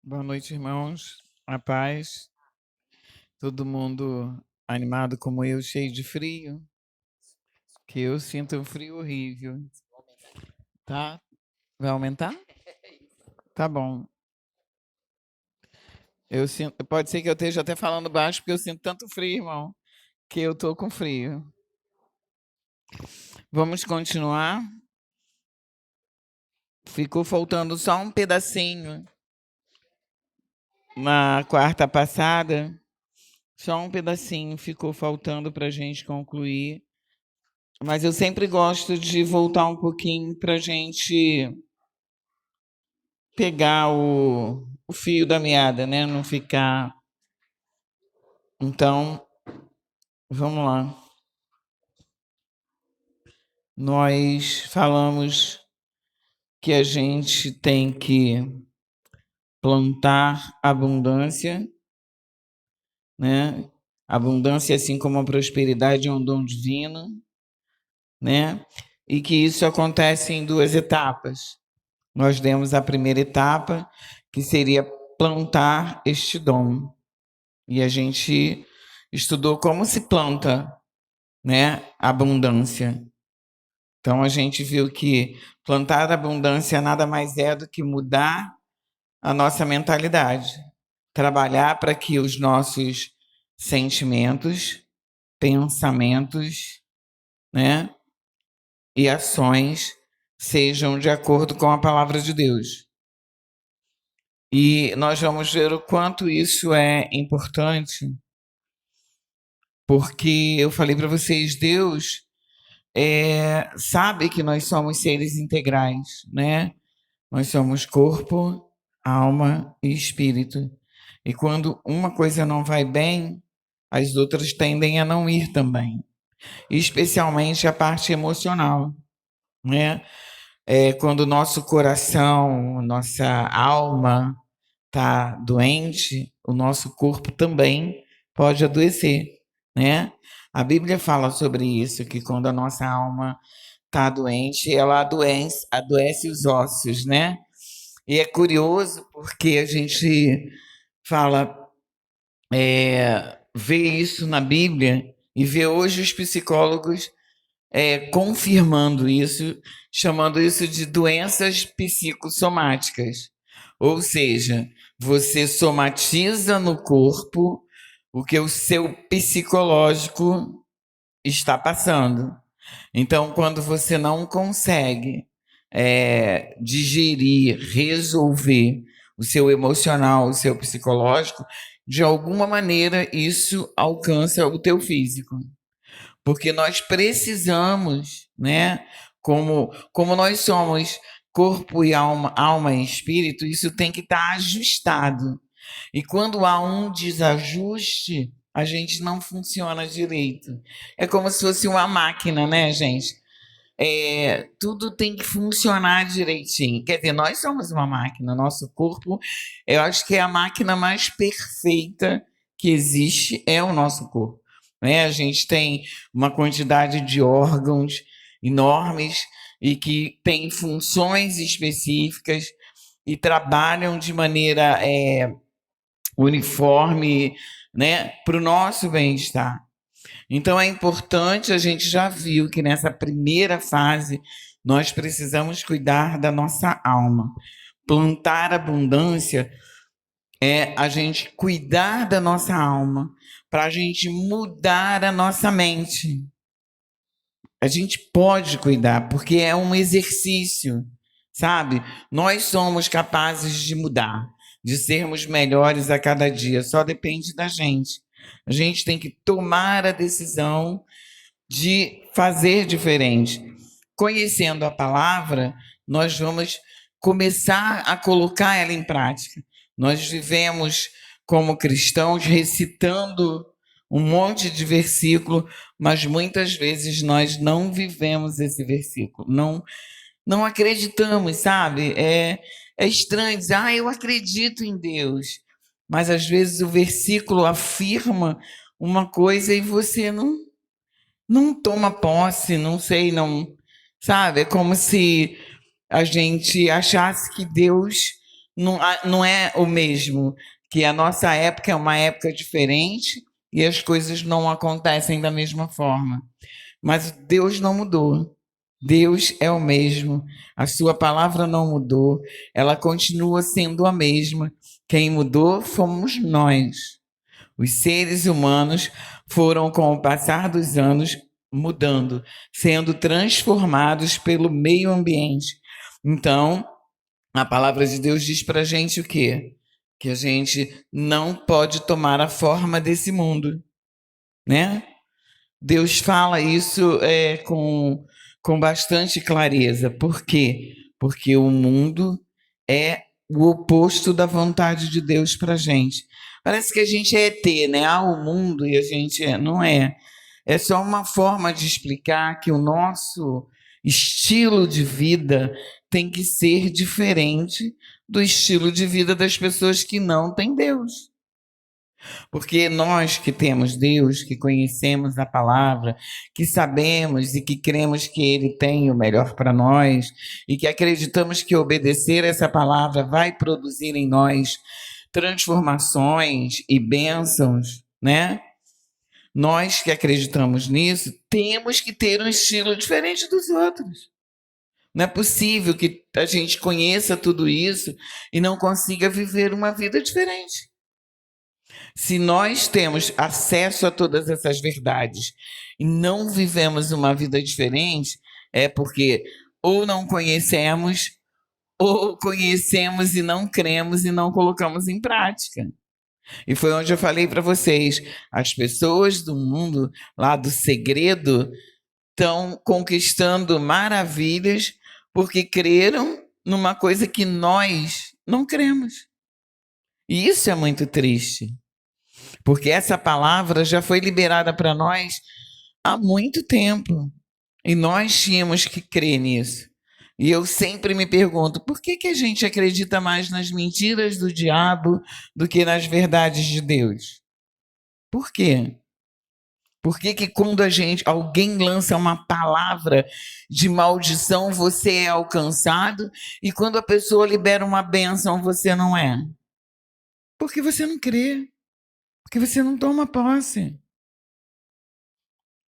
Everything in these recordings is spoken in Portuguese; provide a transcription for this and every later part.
Boa noite, irmãos. A paz. Todo mundo animado como eu, cheio de frio. Que eu sinto um frio horrível. Tá? Vai aumentar? Tá bom. Eu sinto, pode ser que eu esteja até falando baixo, porque eu sinto tanto frio, irmão, que eu tô com frio. Vamos continuar. Ficou faltando só um pedacinho na quarta passada. Só um pedacinho ficou faltando para a gente concluir. Mas eu sempre gosto de voltar um pouquinho para a gente pegar o fio da meada, né? Não ficar. Então, vamos lá. Nós falamos que a gente tem que plantar abundância, né? Abundância, assim como a prosperidade, é um dom divino, né? E que isso acontece em duas etapas. Nós demos a primeira etapa, que seria plantar este dom. E a gente estudou como se planta, né, abundância. Então a gente viu que plantar abundância nada mais é do que mudar a nossa mentalidade, trabalhar para que os nossos sentimentos, pensamentos, né, e ações sejam de acordo com a palavra de Deus. E nós vamos ver o quanto isso é importante, porque eu falei para vocês, Deus sabe que nós somos seres integrais, né? Nós somos corpo, alma e espírito. E quando uma coisa não vai bem, as outras tendem a não ir também. Especialmente a parte emocional, né? Quando o nosso coração, nossa alma está doente, o nosso corpo também pode adoecer, né? A Bíblia fala sobre isso, que quando a nossa alma está doente, ela adoece os ossos, né? E é curioso porque a gente fala, vê isso na Bíblia e vê hoje os psicólogos confirmando isso, chamando isso de doenças psicossomáticas. Ou seja, você somatiza no corpo o que o seu psicológico está passando. Então, quando você não consegue digerir, resolver o seu emocional, o seu psicológico, de alguma maneira isso alcança o teu físico. Porque nós precisamos, né? Como nós somos corpo e alma, alma e espírito, isso tem que estar ajustado. E quando há um desajuste, a gente não funciona direito. É como se fosse uma máquina, né, gente? Tudo tem que funcionar direitinho. Quer dizer, nós somos uma máquina, nosso corpo, eu acho que é a máquina mais perfeita que existe, é o nosso corpo. Né? A gente tem uma quantidade de órgãos enormes e que têm funções específicas e trabalham de maneira uniforme, né, para o nosso bem-estar. Então é importante, a gente já viu que nessa primeira fase nós precisamos cuidar da nossa alma. Plantar abundância é a gente cuidar da nossa alma, para a gente mudar a nossa mente. A gente pode cuidar, porque é um exercício, sabe? Nós somos capazes de mudar, de sermos melhores a cada dia, só depende da gente. A gente tem que tomar a decisão de fazer diferente. Conhecendo a palavra, nós vamos começar a colocar ela em prática. Nós vivemos como cristãos recitando um monte de versículo, mas muitas vezes nós não vivemos esse versículo, não acreditamos, sabe? É estranho dizer, eu acredito em Deus, mas às vezes o versículo afirma uma coisa e você não toma posse, não sei, não, sabe? É como se a gente achasse que Deus não é o mesmo, que a nossa época é uma época diferente e as coisas não acontecem da mesma forma. Mas Deus não mudou. Deus é o mesmo. A sua palavra não mudou. Ela continua sendo a mesma. Quem mudou fomos nós. Os seres humanos foram, com o passar dos anos, mudando, sendo transformados pelo meio ambiente. Então, a palavra de Deus diz para a gente o quê? Que a gente não pode tomar a forma desse mundo, né? Deus fala isso com bastante clareza. Por quê? Porque o mundo é o oposto da vontade de Deus para a gente. Parece que a gente é ET, né? O mundo e a gente não é. É só uma forma de explicar que o nosso estilo de vida tem que ser diferente do estilo de vida das pessoas que não têm Deus. Porque nós que temos Deus, que conhecemos a palavra, que sabemos e que cremos que Ele tem o melhor para nós, e que acreditamos que obedecer essa palavra vai produzir em nós transformações e bênçãos, né? Nós que acreditamos nisso, temos que ter um estilo diferente dos outros. Não é possível que a gente conheça tudo isso e não consiga viver uma vida diferente. Se nós temos acesso a todas essas verdades e não vivemos uma vida diferente, é porque ou não conhecemos, ou conhecemos e não cremos e não colocamos em prática. E foi onde eu falei para vocês: as pessoas do mundo, lá do segredo, estão conquistando maravilhas porque creram numa coisa que nós não cremos. E isso é muito triste. Porque essa palavra já foi liberada para nós há muito tempo. E nós tínhamos que crer nisso. E eu sempre me pergunto, por que, que a gente acredita mais nas mentiras do diabo do que nas verdades de Deus? Por quê? Por que, que quando alguém lança uma palavra de maldição, você é alcançado, e quando a pessoa libera uma bênção, você não é? Porque você não crê, porque você não toma posse.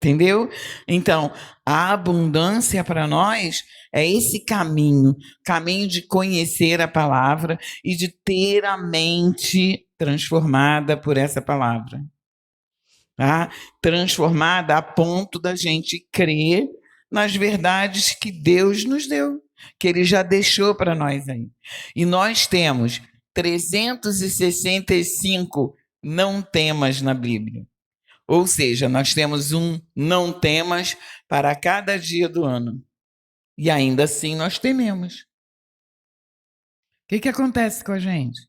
Entendeu? Então, a abundância para nós é esse caminho de conhecer a palavra e de ter a mente transformada por essa palavra. Tá? Transformada a ponto da gente crer nas verdades que Deus nos deu, que Ele já deixou para nós aí. E nós temos 365 não temas na Bíblia. Ou seja, nós temos um não temas para cada dia do ano. E ainda assim nós tememos. O que acontece com a gente?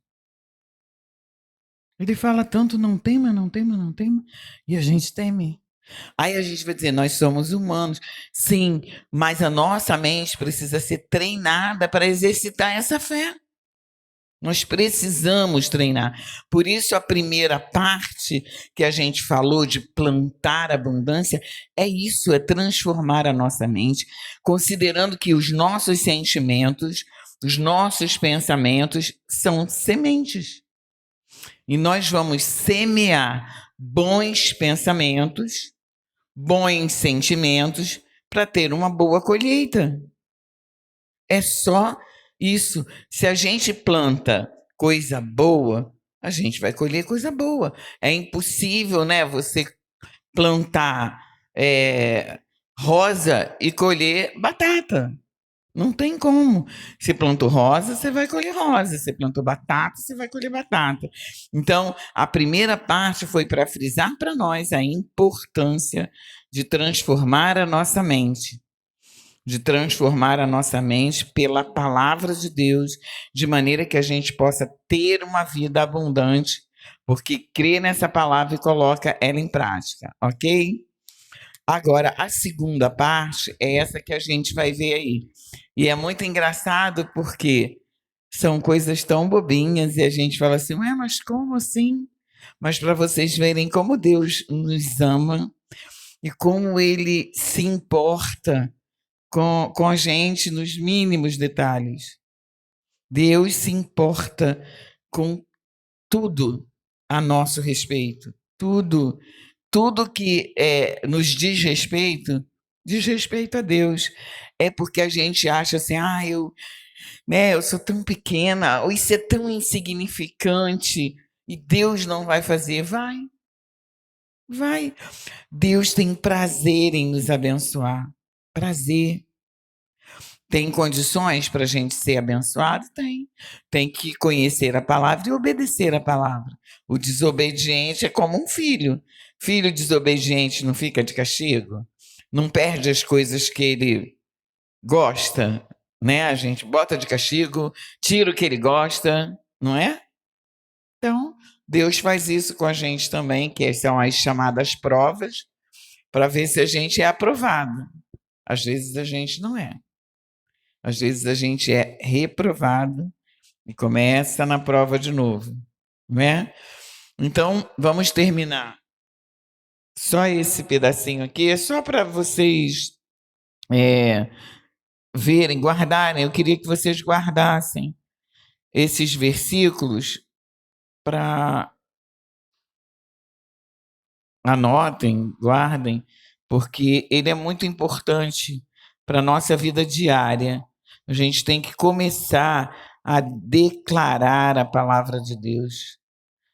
Ele fala tanto não tema, não tema, não tema, e a gente teme. Aí a gente vai dizer, nós somos humanos. Sim, mas a nossa mente precisa ser treinada para exercitar essa fé. Nós precisamos treinar. Por isso, a primeira parte que a gente falou de plantar abundância é isso, é transformar a nossa mente, considerando que os nossos sentimentos, os nossos pensamentos são sementes. E nós vamos semear bons pensamentos, bons sentimentos, para ter uma boa colheita. É só isso. Se a gente planta coisa boa, a gente vai colher coisa boa. É impossível, né, você plantar rosa e colher batata. Não tem como. Você plantou rosa, você vai colher rosa. Você plantou batata, você vai colher batata. Então, a primeira parte foi para frisar para nós a importância de transformar a nossa mente. De transformar a nossa mente pela palavra de Deus, de maneira que a gente possa ter uma vida abundante, porque crê nessa palavra e coloca ela em prática, ok? Agora, a segunda parte é essa que a gente vai ver aí. E é muito engraçado porque são coisas tão bobinhas e a gente fala assim, ué, mas como assim? Mas para vocês verem como Deus nos ama e como Ele se importa com a gente nos mínimos detalhes. Deus se importa com tudo a nosso respeito. Tudo, tudo que nos diz respeito a Deus. É porque a gente acha assim, eu sou tão pequena, ou isso é tão insignificante, e Deus não vai fazer. Vai, vai. Deus tem prazer em nos abençoar. Prazer. Tem condições para a gente ser abençoado? Tem. Tem que conhecer a palavra e obedecer a palavra. O desobediente é como um filho. Filho desobediente não fica de castigo? Não perde as coisas que ele gosta, né? A gente bota de castigo, tira o que ele gosta, não é? Então, Deus faz isso com a gente também, que são as chamadas provas, para ver se a gente é aprovado. Às vezes a gente não é. Às vezes a gente é reprovado e começa na prova de novo, né? Então, vamos terminar só esse pedacinho aqui, é só para vocês verem, guardarem. Eu queria que vocês guardassem esses versículos para anotem, guardem, porque ele é muito importante para a nossa vida diária. A gente tem que começar a declarar a palavra de Deus,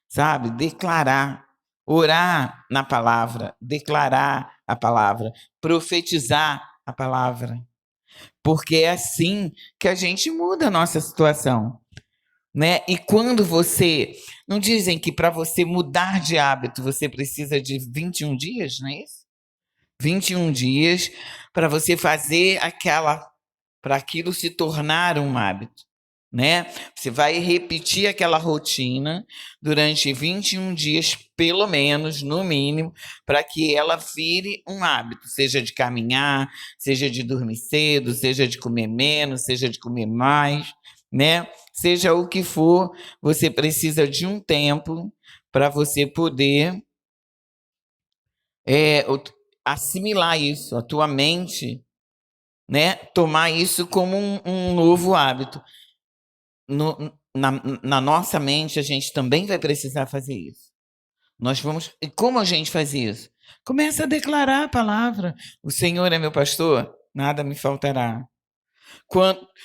sabe? Declarar, orar na palavra, declarar a palavra, profetizar a palavra, porque é assim que a gente muda a nossa situação, né? E quando você, não dizem que para você mudar de hábito você precisa de 21 dias, não é isso? 21 dias para você fazer para aquilo se tornar um hábito, né? Você vai repetir aquela rotina durante 21 dias, pelo menos, no mínimo, para que ela vire um hábito, seja de caminhar, seja de dormir cedo, seja de comer menos, seja de comer mais, né? Seja o que for, você precisa de um tempo para você poder assimilar isso, a tua mente, né? Tomar isso como um novo hábito. Na nossa mente, a gente também vai precisar fazer isso. Nós vamos. E como a gente faz isso? Começa a declarar a palavra. O Senhor é meu pastor, nada me faltará.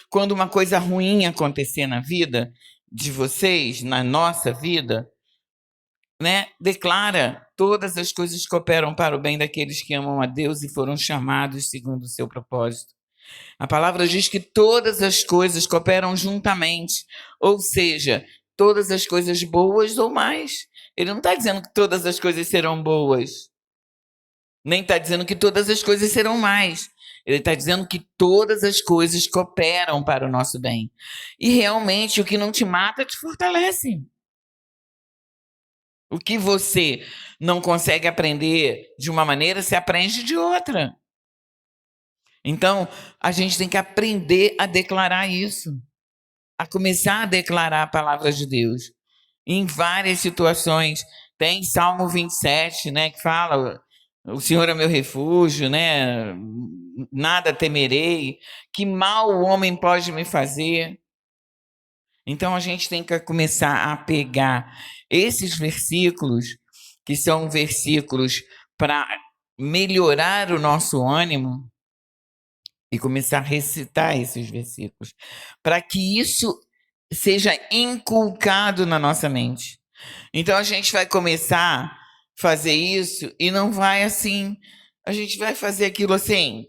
Quando uma coisa ruim acontecer na vida de vocês, na nossa vida, né? Declara: todas as coisas cooperam para o bem daqueles que amam a Deus e foram chamados segundo o seu propósito. A palavra diz que todas as coisas cooperam juntamente, ou seja, todas as coisas boas ou mais. Ele não está dizendo que todas as coisas serão boas, nem está dizendo que todas as coisas serão mais. Ele está dizendo que todas as coisas cooperam para o nosso bem. E realmente o que não te mata te fortalece. O que você não consegue aprender de uma maneira, você aprende de outra. Então, a gente tem que aprender a declarar isso, a começar a declarar a palavra de Deus. Em várias situações, tem Salmo 27, né, que fala: o Senhor é meu refúgio, né? Nada temerei, que mal o homem pode me fazer. Então a gente tem que começar a pegar esses versículos, que são versículos para melhorar o nosso ânimo, e começar a recitar esses versículos, para que isso seja inculcado na nossa mente. Então a gente vai começar a fazer isso e não vai assim, a gente vai fazer aquilo assim,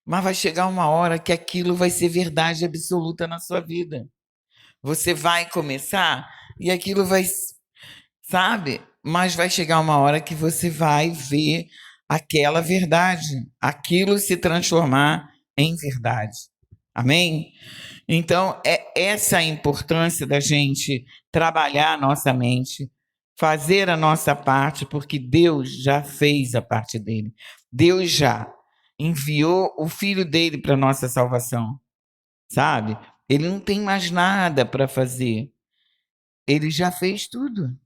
mas vai chegar uma hora que aquilo vai ser verdade absoluta na sua vida. Você vai começar e aquilo vai, sabe? Mas vai chegar uma hora que você vai ver aquela verdade, aquilo se transformar em verdade. Amém? Então, é essa a importância da gente trabalhar a nossa mente, fazer a nossa parte, porque Deus já fez a parte dele. Deus já enviou o filho dele para nossa salvação, sabe? Ele não tem mais nada para fazer. Ele já fez tudo.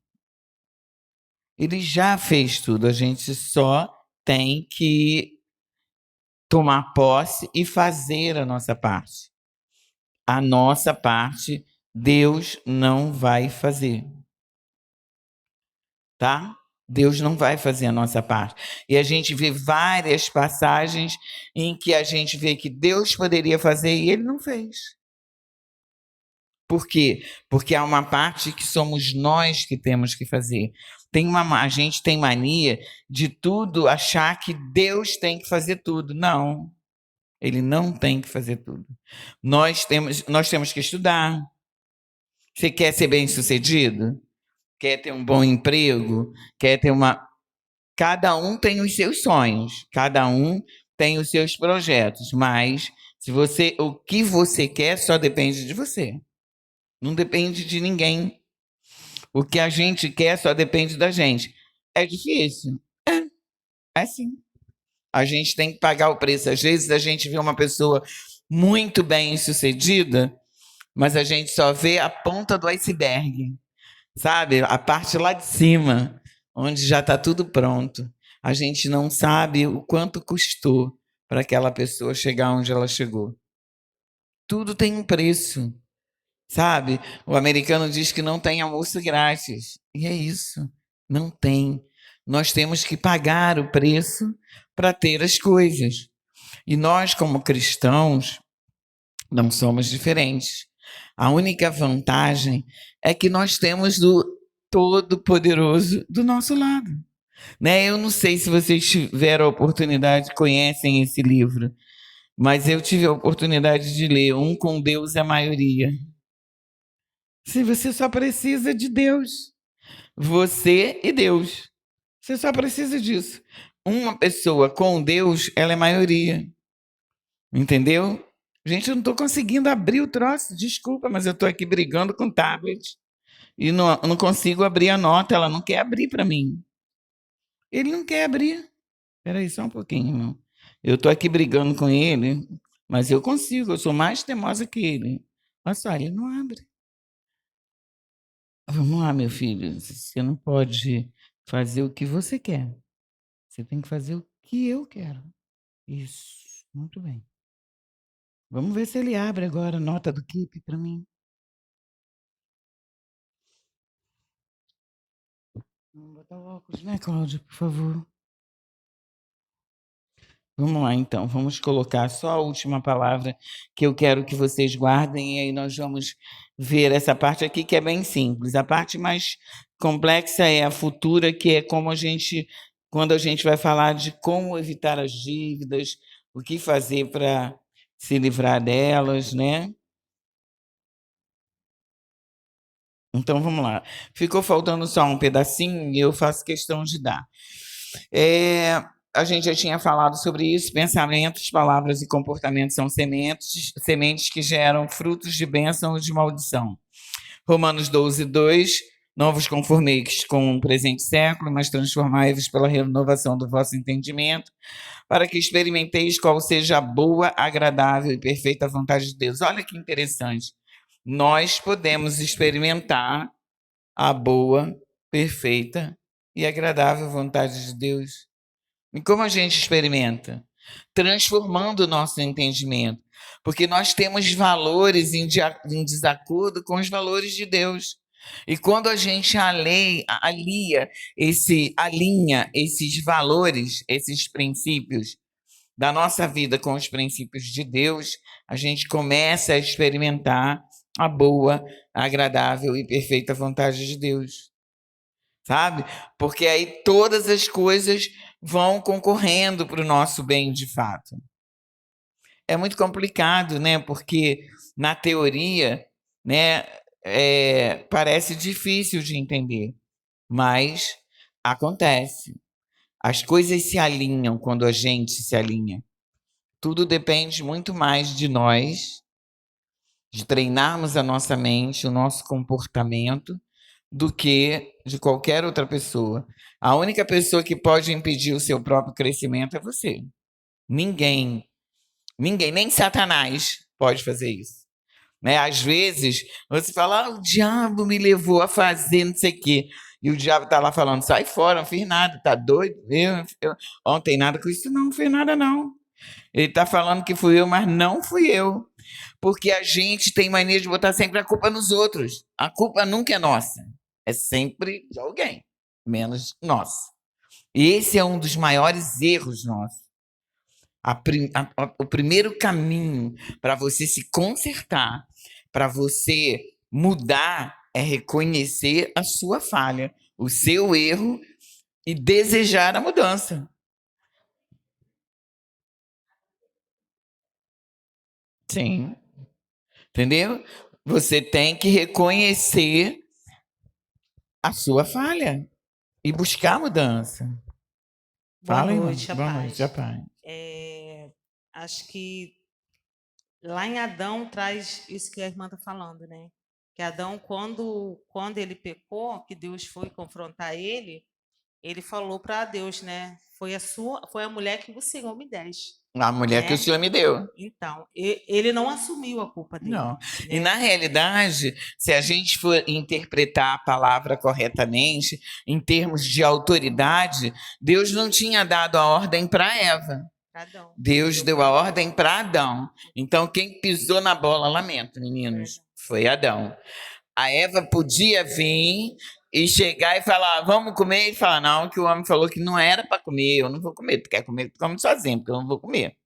Ele já fez tudo. A gente só tem que tomar posse e fazer a nossa parte. a nossa parte Deus não vai fazer, tá? Deus não vai fazer a nossa parte. E a gente vê várias passagens em que a gente vê que Deus poderia fazer e ele não fez. Por quê? Porque há uma parte que somos nós que temos que fazer. A gente tem mania de tudo achar que Deus tem que fazer tudo. Não, ele não tem que fazer tudo. Nós temos que estudar. Você quer ser bem-sucedido? Quer ter um bom emprego? Quer ter uma. Cada um tem os seus sonhos, cada um tem os seus projetos, mas o que você quer só depende de você. Não depende de ninguém. O que a gente quer só depende da gente. É difícil? É sim. A gente tem que pagar o preço. Às vezes a gente vê uma pessoa muito bem sucedida, mas a gente só vê a ponta do iceberg, sabe? A parte lá de cima, onde já está tudo pronto. A gente não sabe o quanto custou para aquela pessoa chegar onde ela chegou. Tudo tem um preço, sabe? O americano diz que não tem almoço grátis. E é isso, não tem. Nós temos que pagar o preço para ter as coisas. E nós, como cristãos, não somos diferentes. A única vantagem é que nós temos o Todo-Poderoso do nosso lado. Né? Eu não sei se vocês tiveram a oportunidade, conhecem esse livro, mas eu tive a oportunidade de ler Um com Deus é a Maioria. Se você só precisa de Deus, você e Deus. Você só precisa disso. Uma pessoa com Deus, ela é maioria. Entendeu? Gente, eu não estou conseguindo abrir o troço. Desculpa, mas eu estou aqui brigando com o tablet. E não consigo abrir a nota. Ela não quer abrir para mim. Ele não quer abrir. Espera aí só um pouquinho, irmão. Eu estou aqui brigando com ele, mas eu consigo. Eu sou mais teimosa que ele. Olha só, ele não abre. Vamos lá, meu filho. Você não pode fazer o que você quer. Você tem que fazer o que eu quero. Isso. Muito bem. Vamos ver se ele abre agora a nota do Keep para mim. Vamos botar o óculos, né, Cláudia, por favor? Vamos lá, então. Vamos colocar só a última palavra que eu quero que vocês guardem, e aí nós vamos ver essa parte aqui que é bem simples. A parte mais complexa é a futura, que é quando a gente vai falar de como evitar as dívidas, o que fazer para se livrar delas, né? Então vamos lá. Ficou faltando só um pedacinho e eu faço questão de dar. A gente já tinha falado sobre isso. Pensamentos, palavras e comportamentos são sementes que geram frutos de bênção ou de maldição. Romanos 12, 2. Não vos conformeis com o presente século, mas transformai-vos pela renovação do vosso entendimento, para que experimenteis qual seja a boa, agradável e perfeita vontade de Deus. Olha que interessante. Nós podemos experimentar a boa, perfeita e agradável vontade de Deus. E como a gente experimenta? Transformando o nosso entendimento. Porque nós temos valores em desacordo com os valores de Deus. E quando a gente alinha esses valores, esses princípios da nossa vida com os princípios de Deus, a gente começa a experimentar a boa, agradável e perfeita vontade de Deus. Sabe? Porque aí todas as coisas vão concorrendo para o nosso bem de fato. É muito complicado, né? Porque na teoria, né, parece difícil de entender, mas acontece. As coisas se alinham quando a gente se alinha. Tudo depende muito mais de nós, de treinarmos a nossa mente, o nosso comportamento, do que de qualquer outra pessoa. A única pessoa que pode impedir o seu próprio crescimento é você. Ninguém, ninguém, nem Satanás pode fazer isso. Né? Às vezes, você fala, o diabo me levou a fazer não sei o quê. E o diabo está lá falando, sai fora, não fiz nada, tá doido? Não tem nada com isso, não fiz nada, não. Ele está falando que fui eu, mas não fui eu. Porque a gente tem mania de botar sempre a culpa nos outros. A culpa nunca é nossa. É sempre de alguém, menos nossa. E esse é um dos maiores erros nossos. O primeiro caminho para você se consertar, para você mudar, é reconhecer a sua falha, o seu erro e desejar a mudança. Sim. Entendeu? Você tem que reconhecer a sua falha e buscar mudança. Boa Fala, irmão. noite, a Boa paz. noite, a paz. Acho que lá em Adão traz isso que a irmã está falando, né? Que Adão, quando ele pecou, que Deus foi confrontar ele falou para Deus, né? Foi a mulher que o Senhor me deste. A mulher que o Né? Senhor me deu. Então, ele não assumiu a culpa dele. Não. Né? E na realidade, se a gente for interpretar a palavra corretamente, em termos de autoridade, Deus não tinha dado a ordem para Eva. Adão. Deus deu a ordem para Adão. Então, quem pisou na bola, lamento, meninos, foi Adão. A Eva podia vir e chegar e falar, vamos comer, e falar, não, que o homem falou que não era para comer, eu não vou comer, tu quer comer, tu come sozinho, porque eu não vou comer.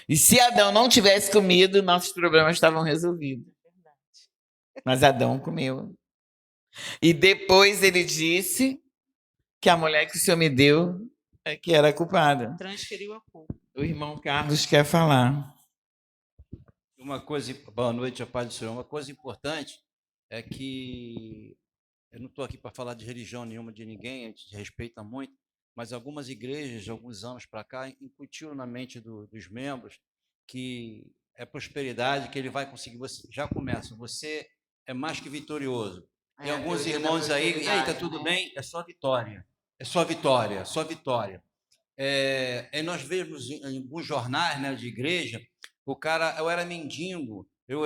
E se Adão não tivesse comido, nossos problemas estavam resolvidos. Mas Adão comeu. E depois ele disse que a mulher que o Senhor me deu é que era a culpada. Transferiu a culpa. O irmão Carlos quer falar. Boa noite, a paz do Senhor. Uma coisa importante é que eu não estou aqui para falar de religião nenhuma de ninguém, a gente respeita muito, mas algumas igrejas, de alguns anos para cá, incutiram na mente dos membros que é prosperidade, que ele vai conseguir. Você já começa, você é mais que vitorioso. Tem alguns irmãos aí, e aí, tá tudo bem? É só vitória. É só vitória, só vitória. Nós vemos em alguns jornais, né, de igreja, eu era mendigo, eu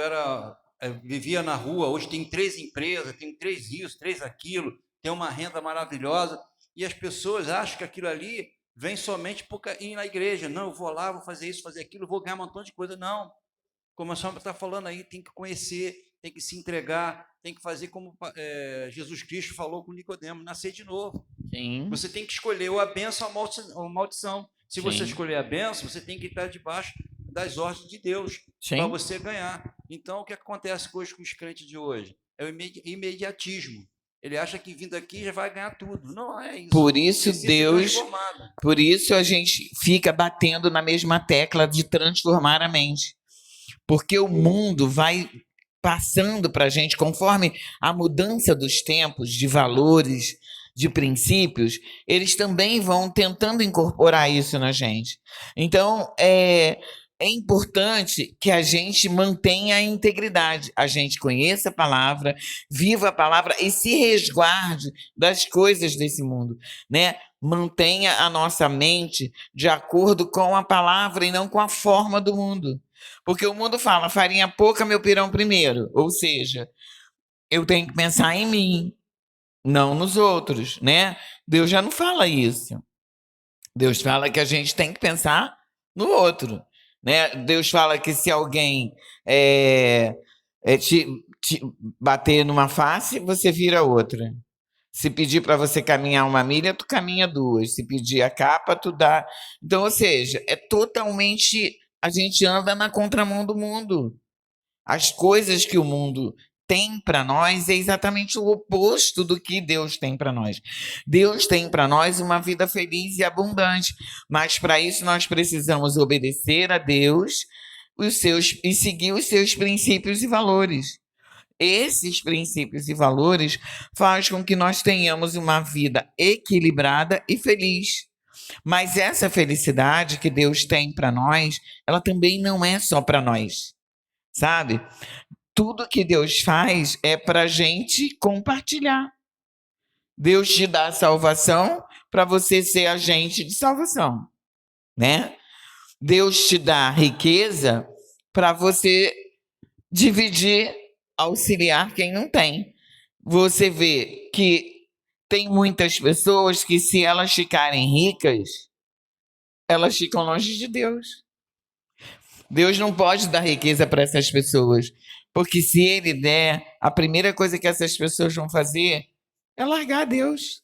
vivia na rua, hoje tem 3 empresas, tem 3 isso, 3 aquilo, tem uma renda maravilhosa, e as pessoas acham que aquilo ali vem somente por ir na igreja. Não, eu vou lá, vou fazer isso, fazer aquilo, vou ganhar um montão de coisa. Não, como a senhora está falando aí, tem que conhecer, tem que se entregar, tem que fazer como Jesus Cristo falou com Nicodemo, nascer de novo. Sim. Você tem que escolher ou a bênção ou a maldição. Se Sim. você escolher a bênção, você tem que estar debaixo das ordens de Deus para você ganhar. Então, o que acontece hoje com os crentes de hoje? É o imediatismo. Ele acha que vindo aqui já vai ganhar tudo. Não é isso. Por isso, Deus, por isso a gente fica batendo na mesma tecla de transformar a mente. Porque o mundo vai passando para a gente, conforme a mudança dos tempos, de valores, de princípios, eles também vão tentando incorporar isso na gente. Então, é importante que a gente mantenha a integridade, a gente conheça a palavra, viva a palavra e se resguarde das coisas desse mundo, né? Mantenha a nossa mente de acordo com a palavra e não com a forma do mundo. Porque o mundo fala, farinha pouca, meu pirão primeiro. Ou seja, eu tenho que pensar em mim, não nos outros, né? Deus já não fala isso. Deus fala que a gente tem que pensar no outro, né? Deus fala que se alguém te bater numa face, você vira outra. Se pedir para você caminhar 1 milha, tu caminha 2. Se pedir a capa, tu dá. Então, ou seja, é totalmente... A gente anda na contramão do mundo. As coisas que o mundo tem para nós é exatamente o oposto do que Deus tem para nós. Deus tem para nós uma vida feliz e abundante, mas para isso nós precisamos obedecer a Deus e seguir os seus princípios e valores. Esses princípios e valores fazem com que nós tenhamos uma vida equilibrada e feliz. Mas essa felicidade que Deus tem para nós, ela também não é só para nós, sabe? Tudo que Deus faz é para a gente compartilhar. Deus te dá a salvação para você ser agente de salvação, né? Deus te dá riqueza para você dividir, auxiliar quem não tem. Você vê que tem muitas pessoas que, se elas ficarem ricas, elas ficam longe de Deus. Deus não pode dar riqueza para essas pessoas, porque se Ele der, a primeira coisa que essas pessoas vão fazer é largar Deus.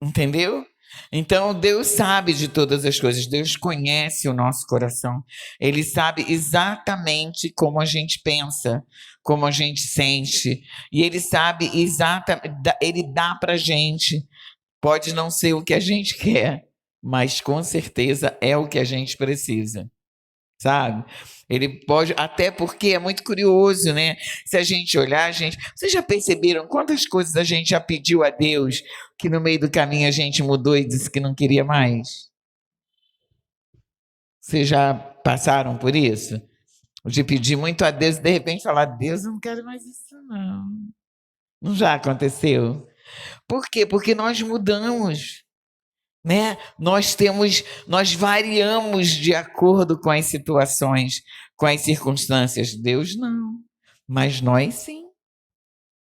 Entendeu? Então, Deus sabe de todas as coisas, Deus conhece o nosso coração, Ele sabe exatamente como a gente pensa, como a gente sente, e Ele sabe exatamente, Ele dá para a gente, pode não ser o que a gente quer, mas com certeza é o que a gente precisa, sabe? Ele pode, até porque é muito curioso, né? Se a gente olhar, vocês já perceberam quantas coisas a gente já pediu a Deus que no meio do caminho a gente mudou e disse que não queria mais? Vocês já passaram por isso? De pedir muito a Deus e de repente falar, Deus, eu não quero mais isso não. Não já aconteceu? Por quê? Porque nós mudamos. Né? Nós variamos de acordo com as situações, com as circunstâncias. Deus não, mas nós sim.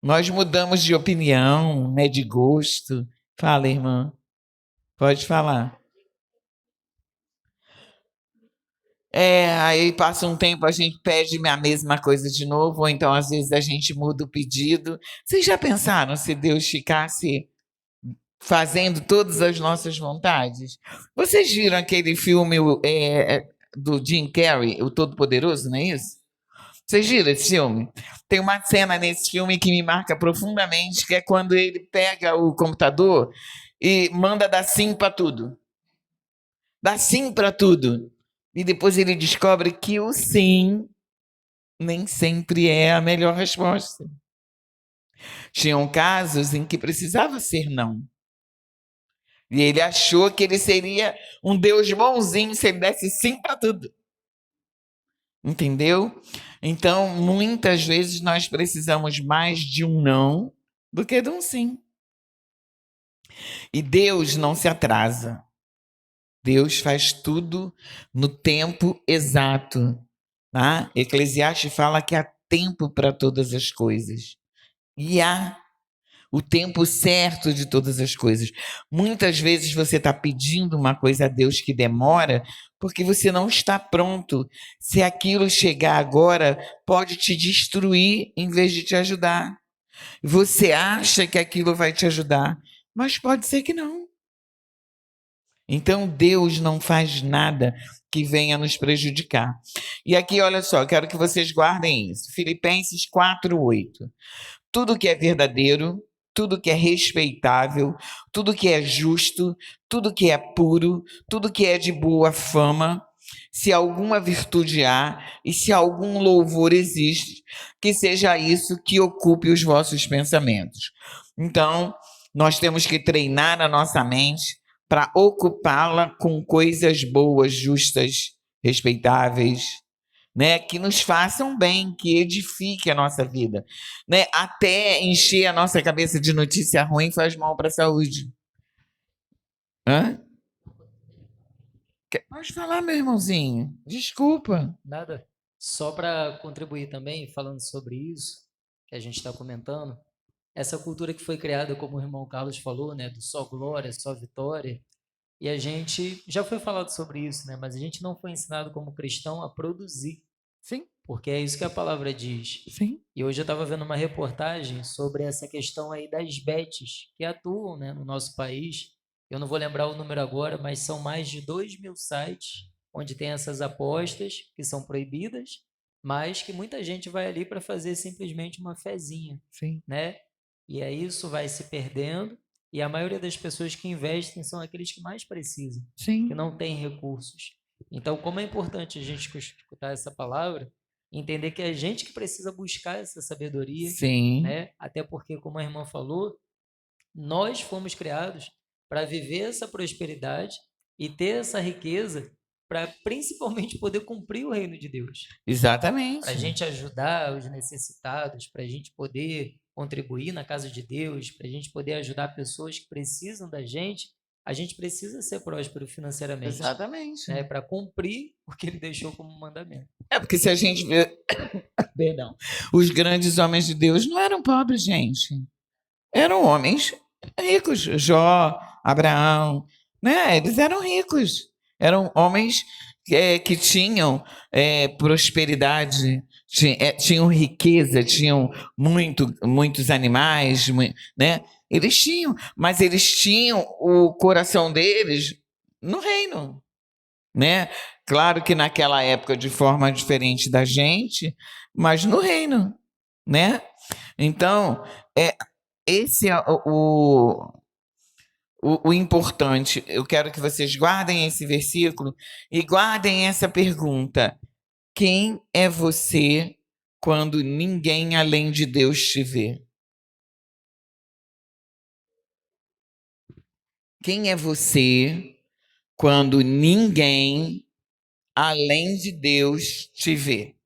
Nós mudamos de opinião, né, de gosto. Fala, irmã. Pode falar. Aí passa um tempo, a gente pede a mesma coisa de novo, ou então às vezes a gente muda o pedido. Vocês já pensaram se Deus ficasse fazendo todas as nossas vontades? Vocês viram aquele filme do Jim Carrey, O Todo-Poderoso, não é isso? Vocês viram esse filme? Tem uma cena nesse filme que me marca profundamente, que é quando ele pega o computador e manda dar sim para tudo. Dá sim para tudo. E depois ele descobre que o sim nem sempre é a melhor resposta. Tinham casos em que precisava ser não. E ele achou que ele seria um Deus bonzinho se ele desse sim para tudo. Entendeu? Então, muitas vezes nós precisamos mais de um não do que de um sim. E Deus não se atrasa. Deus faz tudo no tempo exato. Tá? Eclesiastes fala que há tempo para todas as coisas. E há o tempo certo de todas as coisas. Muitas vezes você está pedindo uma coisa a Deus que demora porque você não está pronto. Se aquilo chegar agora, pode te destruir em vez de te ajudar. Você acha que aquilo vai te ajudar, mas pode ser que não. Então Deus não faz nada que venha nos prejudicar. E aqui, olha só, quero que vocês guardem isso. Filipenses 4:8. Tudo que é verdadeiro, tudo que é respeitável, tudo que é justo, tudo que é puro, tudo que é de boa fama, se alguma virtude há e se algum louvor existe, que seja isso que ocupe os vossos pensamentos. Então, nós temos que treinar a nossa mente para ocupá-la com coisas boas, justas, respeitáveis, né, que nos façam bem, que edifique a nossa vida, né? Até encher a nossa cabeça de notícia ruim faz mal para a saúde. Hã? Pode falar, meu irmãozinho. Desculpa. Nada. Só para contribuir também, falando sobre isso, que a gente está comentando, essa cultura que foi criada, como o irmão Carlos falou, né, do só glória, só vitória, e a gente já foi falado sobre isso, né, mas a gente não foi ensinado como cristão a produzir. Sim. Porque é isso que a palavra diz. Sim. E hoje eu estava vendo uma reportagem sobre essa questão aí das bets que atuam, né, no nosso país. Eu não vou lembrar o número agora, mas são mais de 2.000 sites onde tem essas apostas que são proibidas, mas que muita gente vai ali para fazer simplesmente uma fezinha. Sim. Né? E aí isso vai se perdendo, e a maioria das pessoas que investem são aqueles que mais precisam, Sim. que não têm recursos. Então, como é importante a gente escutar essa palavra, entender que é a gente que precisa buscar essa sabedoria, Sim. né? Até porque, como a irmã falou, nós fomos criados para viver essa prosperidade e ter essa riqueza para principalmente poder cumprir o reino de Deus. Exatamente. Para a gente ajudar os necessitados, para a gente poder contribuir na casa de Deus, para a gente poder ajudar pessoas que precisam da gente, a gente precisa ser próspero financeiramente. Exatamente. Né, para cumprir o que ele deixou como mandamento. É porque se a gente vê... Perdão. Os grandes homens de Deus não eram pobres, gente. Eram homens ricos. Jó, Abraão, né? Eles eram ricos. Eram homens que tinham prosperidade, tinham riqueza, tinham muitos animais, né? Eles tinham, mas eles tinham o coração deles no reino, né? Claro que naquela época de forma diferente da gente, mas no reino, né? Então, esse é o importante. Eu quero que vocês guardem esse versículo e guardem essa pergunta: quem é você quando ninguém além de Deus te vê? Quem é você quando ninguém além de Deus te vê?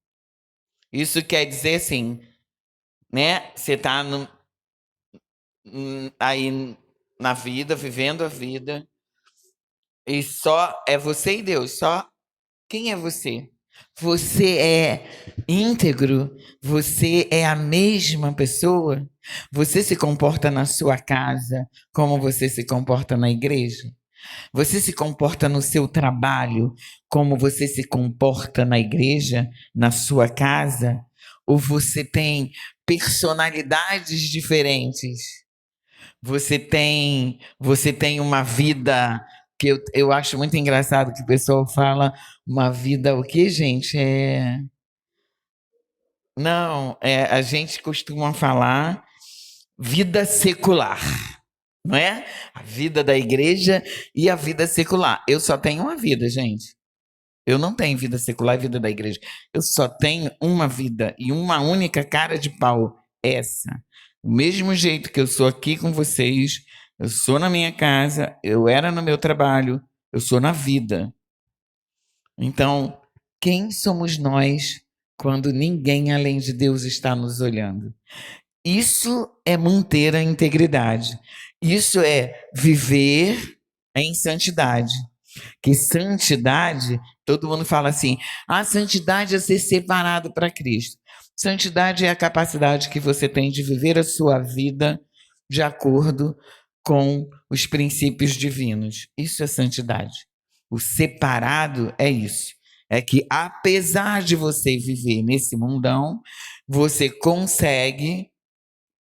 Isso quer dizer assim, né? Você está aí na vida, vivendo a vida, e só é você e Deus. Só quem é você? Você é íntegro? Você é a mesma pessoa? Você se comporta na sua casa como você se comporta na igreja? Você se comporta no seu trabalho como você se comporta na igreja, na sua casa? Ou você tem personalidades diferentes? Você tem uma vida que eu acho muito engraçado que o pessoal fala uma vida o quê, gente? Não, a gente costuma falar vida secular, não é? A vida da igreja e a vida secular. Eu só tenho uma vida, gente. Eu não tenho vida secular e vida da igreja. Eu só tenho uma vida e uma única cara de pau. Essa. O mesmo jeito que eu sou aqui com vocês, eu sou na minha casa, eu era no meu trabalho, eu sou na vida. Então, quem somos nós quando ninguém além de Deus está nos olhando? Isso é manter a integridade. Isso é viver em santidade. Que santidade, todo mundo fala assim, a santidade é ser separado para Cristo. Santidade é a capacidade que você tem de viver a sua vida de acordo com os princípios divinos. Isso é santidade. O separado é isso. É que apesar de você viver nesse mundão, você consegue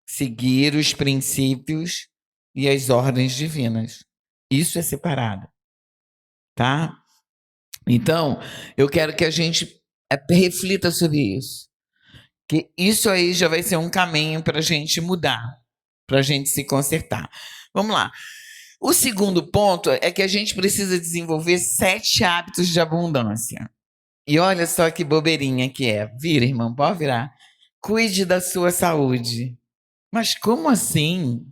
seguir os princípios e as ordens divinas. Isso é separado. Tá? Então, eu quero que a gente reflita sobre isso. Que isso aí já vai ser um caminho para a gente mudar, para a gente se consertar. Vamos lá. O segundo ponto é que a gente precisa desenvolver 7 hábitos de abundância. E olha só que bobeirinha que é. Vira, irmão, pode virar. Cuide da sua saúde. Mas como assim?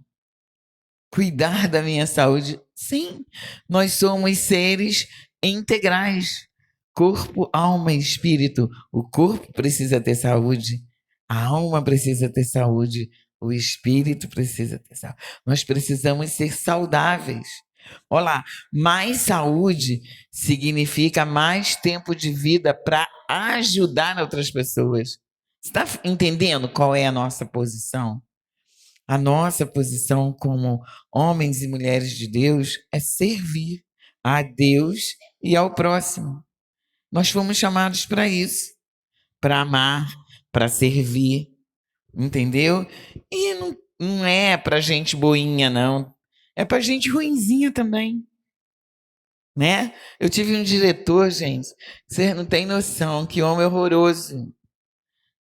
Cuidar da minha saúde? Sim, nós somos seres integrais. Corpo, alma e espírito. O corpo precisa ter saúde, a alma precisa ter saúde, o espírito precisa ter saúde. Nós precisamos ser saudáveis. Olá, mais saúde significa mais tempo de vida para ajudar outras pessoas. Você está entendendo qual é a nossa posição? A nossa posição como homens e mulheres de Deus é servir a Deus e ao próximo. Nós fomos chamados para isso, para amar, para servir, entendeu? E não é para gente boinha, não. É para gente ruinzinha também, né? Eu tive um diretor, gente, vocês não têm noção, que homem horroroso.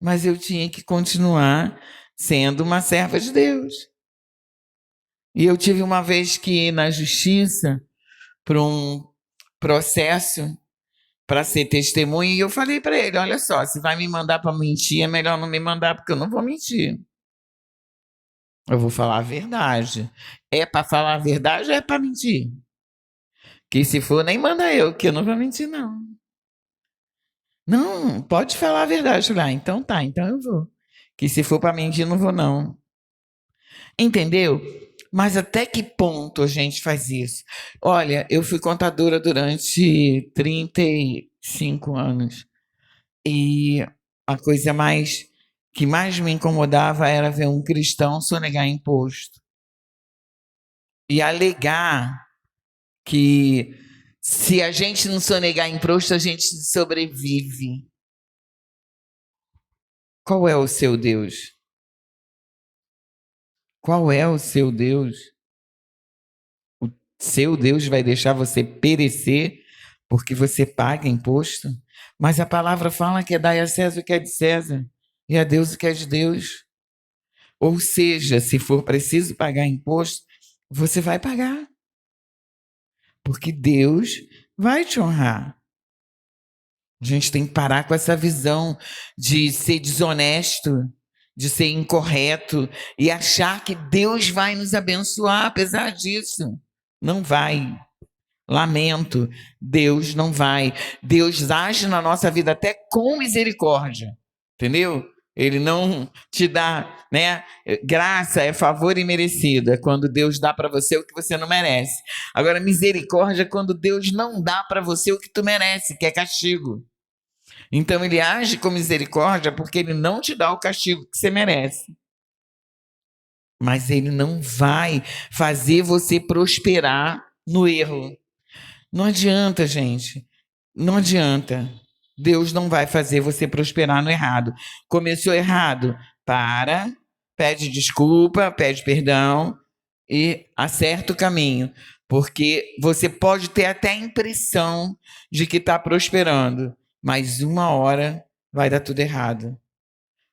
Mas eu tinha que continuar sendo uma serva de Deus. E eu tive uma vez que ir na justiça para um processo para ser testemunha, e eu falei para ele, olha só, se vai me mandar para mentir, é melhor não me mandar, porque eu não vou mentir. Eu vou falar a verdade. É para falar a verdade ou é para mentir? Que se for, nem manda eu, que eu não vou mentir, não. Não, pode falar a verdade. Eu falei, então tá, então eu vou. Que se for para mentir, não vou, não. Entendeu? Mas até que ponto a gente faz isso? Olha, eu fui contadora durante 35 anos. E a coisa que mais me incomodava era ver um cristão sonegar imposto. E alegar que Se a gente não sonegar imposto, a gente sobrevive. Qual é o seu Deus? Qual é o seu Deus? O seu Deus vai deixar você perecer porque você paga imposto? Mas a palavra fala que é dar a César o que é de César e a Deus o que é de Deus. Ou seja, se for preciso pagar imposto, você vai pagar. Porque Deus vai te honrar. A gente tem que parar com essa visão de ser desonesto, de ser incorreto e achar que Deus vai nos abençoar apesar disso. Não vai. Lamento, Deus não vai. Deus age na nossa vida até com misericórdia, entendeu? Ele não te dá, né? Graça é favor imerecido, é quando Deus dá para você o que você não merece. Agora, misericórdia é quando Deus não dá para você o que tu merece, que é castigo. Então, ele age com misericórdia porque ele não te dá o castigo que você merece. Mas ele não vai fazer você prosperar no erro. Não adianta, gente. Não adianta. Deus não vai fazer você prosperar no errado. Começou errado? Para, pede desculpa, pede perdão e acerta o caminho. Porque você pode ter até a impressão de que está prosperando, mas uma hora vai dar tudo errado.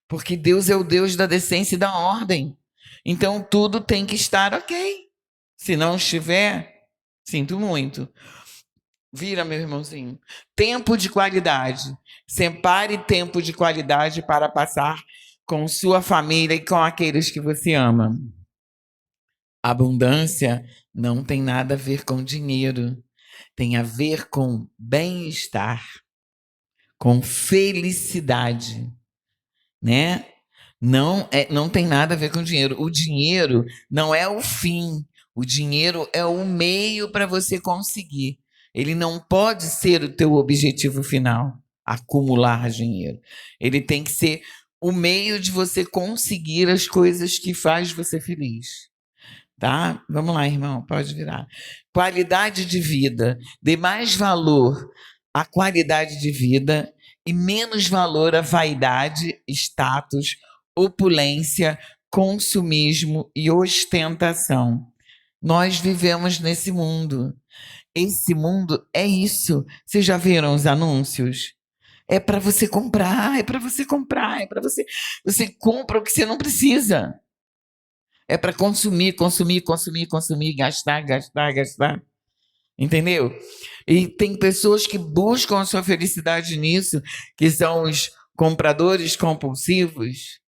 Porque Deus é o Deus da decência e da ordem. Então tudo tem que estar ok. Se não estiver, sinto muito. Vira, meu irmãozinho. Tempo de qualidade. Separe tempo de qualidade para passar com sua família e com aqueles que você ama. Abundância não tem nada a ver com dinheiro. Tem a ver com bem-estar, com felicidade, né? Não tem nada a ver com dinheiro. O dinheiro não é o fim. O dinheiro é o meio para você conseguir. Ele não pode ser o teu objetivo final, acumular dinheiro. Ele tem que ser o meio de você conseguir as coisas que faz você feliz. Tá? Vamos lá, irmão, pode virar. Qualidade de vida. Dê mais valor à qualidade de vida e menos valor à vaidade, status, opulência, consumismo e ostentação. Nós vivemos nesse mundo. Esse mundo é isso. Vocês já viram os anúncios? É para você comprar, é para você comprar, é para você. Você compra o que você não precisa. É para consumir, consumir, consumir, consumir, gastar, gastar, gastar. Entendeu? E tem pessoas que buscam a sua felicidade nisso, que são os compradores compulsivos,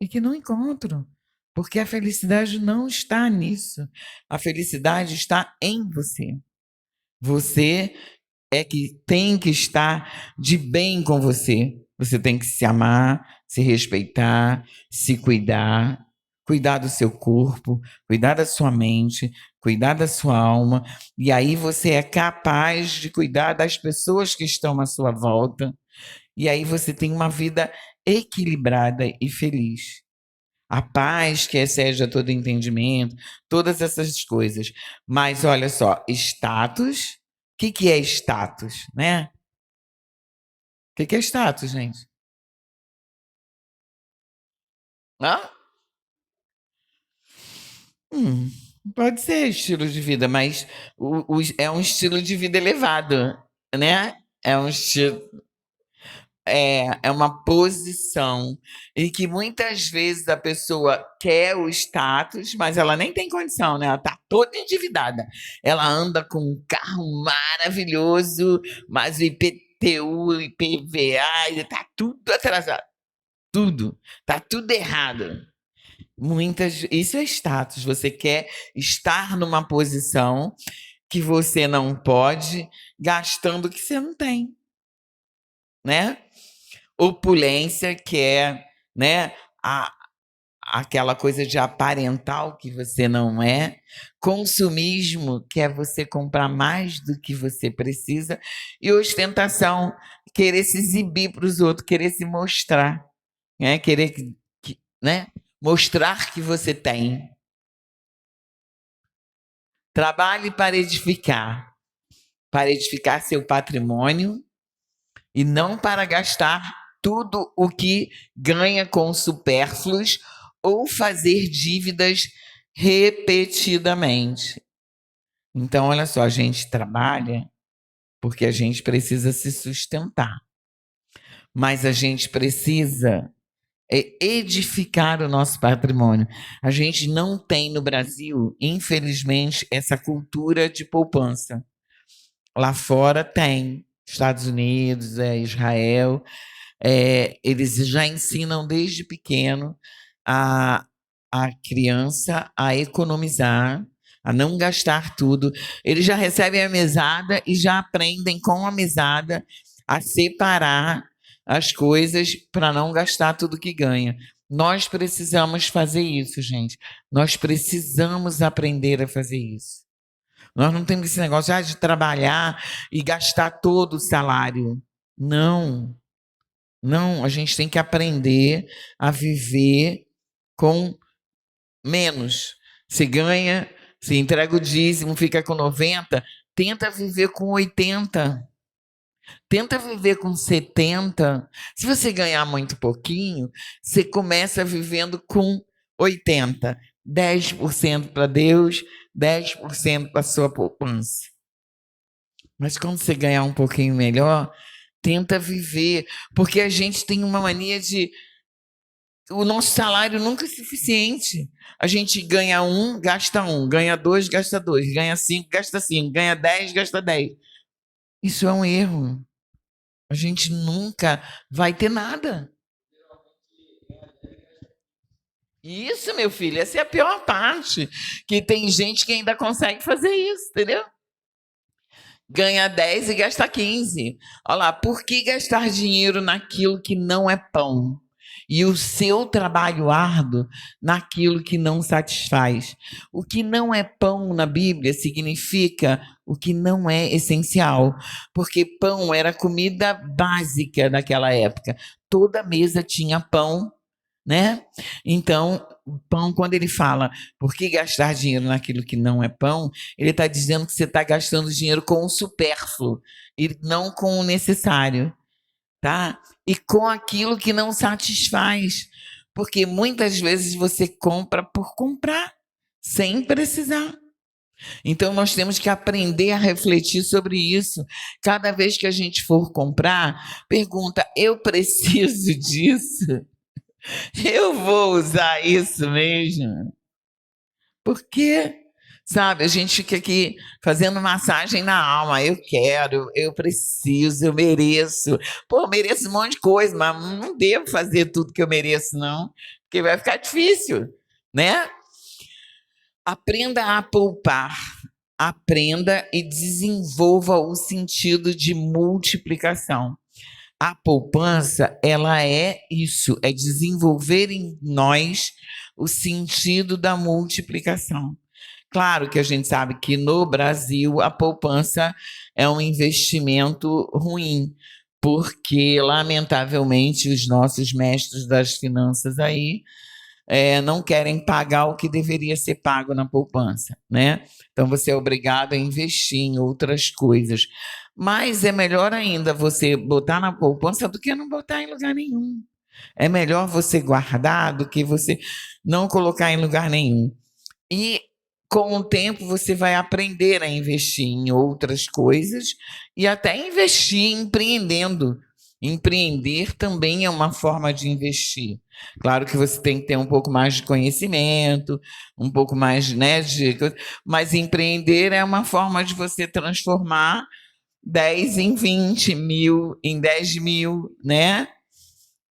e que não encontram. Porque a felicidade não está nisso. A felicidade está em você. Você é que tem que estar de bem com você. Você tem que se amar, se respeitar, se cuidar, cuidar do seu corpo, cuidar da sua mente, cuidar da sua alma. E aí você é capaz de cuidar das pessoas que estão à sua volta. E aí você tem uma vida equilibrada e feliz. A paz que excede a todo entendimento, todas essas coisas. Mas olha só, status. O que é status, né? O que é status, gente? Hã? Pode ser estilo de vida, mas é um estilo de vida elevado, né? É um estilo. É uma posição e que muitas vezes a pessoa quer o status, mas ela nem tem condição, né? Ela está toda endividada. Ela anda com um carro maravilhoso, mas o IPTU, o IPVA, está tudo atrasado. Tudo. Está tudo errado. Isso é status. Você quer estar numa posição que você não pode, gastando o que você não tem, né? Opulência, que é, né, aquela coisa de aparentar o que você não é. Consumismo, que é você comprar mais do que você precisa. E ostentação, querer se exibir para os outros, querer se mostrar, né? Querer né, mostrar que você tem. Trabalhe para edificar. para edificar seu patrimônio e não para gastar tudo o que ganha com supérfluos ou fazer dívidas repetidamente. Então, olha só, a gente trabalha porque a gente precisa se sustentar, mas a gente precisa edificar o nosso patrimônio. A gente não tem no Brasil, infelizmente, essa cultura de poupança. Lá fora tem, Estados Unidos, Israel, eles já ensinam desde pequeno a criança a economizar, a não gastar tudo. Eles já recebem a mesada e já aprendem com a mesada a separar as coisas para não gastar tudo que ganha. Nós precisamos fazer isso, gente. Nós precisamos aprender a fazer isso. Nós não temos esse negócio de trabalhar e gastar todo o salário. Não. Não, a gente tem que aprender a viver com menos. Se ganha, se entrega o dízimo, fica com 90, tenta viver com 80. Tenta viver com 70. Se você ganhar muito pouquinho, você começa vivendo com 80. 10% para Deus, 10% para a sua poupança. Mas quando você ganhar um pouquinho melhor, tenta viver. Porque a gente tem uma mania de... O nosso salário nunca é suficiente. A gente ganha 1, gasta 1. Ganha 2, gasta 2. Ganha 5, gasta 5. Ganha 10, gasta 10. Isso é um erro. A gente nunca vai ter nada. Isso, meu filho, essa é a pior parte. Que tem gente que ainda consegue fazer isso, entendeu? Ganha 10 e gasta 15. Olha lá, por que gastar dinheiro naquilo que não é pão? E o seu trabalho árduo naquilo que não satisfaz. O que não é pão na Bíblia significa o que não é essencial, porque pão era comida básica naquela época. Toda mesa tinha pão, né? Então, pão, quando ele fala por que gastar dinheiro naquilo que não é pão, ele está dizendo que você está gastando dinheiro com o supérfluo e não com o necessário. Tá? E com aquilo que não satisfaz, porque muitas vezes você compra por comprar, sem precisar. Então nós temos que aprender a refletir sobre isso. Cada vez que a gente for comprar, pergunta: eu preciso disso? Eu vou usar isso mesmo? Por quê? Sabe, a gente fica aqui fazendo massagem na alma. Eu quero, eu preciso, eu mereço. Pô, eu mereço um monte de coisa, mas não devo fazer tudo que eu mereço, não, porque vai ficar difícil, né? Aprenda a poupar. Aprenda e desenvolva o sentido de multiplicação. A poupança, ela é isso, é desenvolver em nós o sentido da multiplicação. Claro que a gente sabe que no Brasil a poupança é um investimento ruim, porque, lamentavelmente, os nossos mestres das finanças aí não querem pagar o que deveria ser pago na poupança, né? Então, você é obrigado a investir em outras coisas. Mas é melhor ainda você botar na poupança do que não botar em lugar nenhum. É melhor você guardar do que você não colocar em lugar nenhum. E com o tempo você vai aprender a investir em outras coisas e até investir empreendendo. Empreender também é uma forma de investir. Claro que você tem que ter um pouco mais de conhecimento, um pouco mais, né, mas empreender é uma forma de você transformar 10 em 20, mil em 10 mil, né?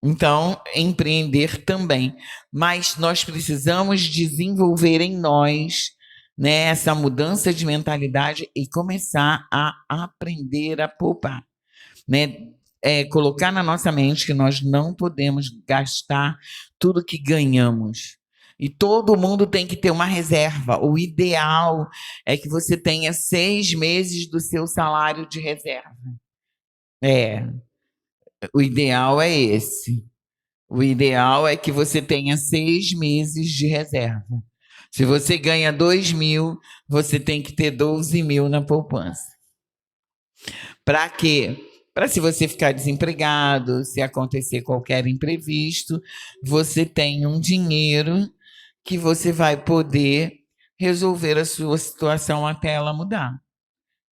Então, empreender também. Mas nós precisamos desenvolver em nós, né, essa mudança de mentalidade e começar a aprender a poupar, né? Colocar na nossa mente que nós não podemos gastar tudo que ganhamos. E todo mundo tem que ter uma reserva. O ideal é que você tenha 6 meses do seu salário de reserva. O ideal é esse. O ideal é que você tenha 6 meses de reserva. Se você ganha 2 mil, você tem que ter 12 mil na poupança. Para quê? Para se você ficar desempregado, se acontecer qualquer imprevisto, você tem um dinheiro que você vai poder resolver a sua situação até ela mudar.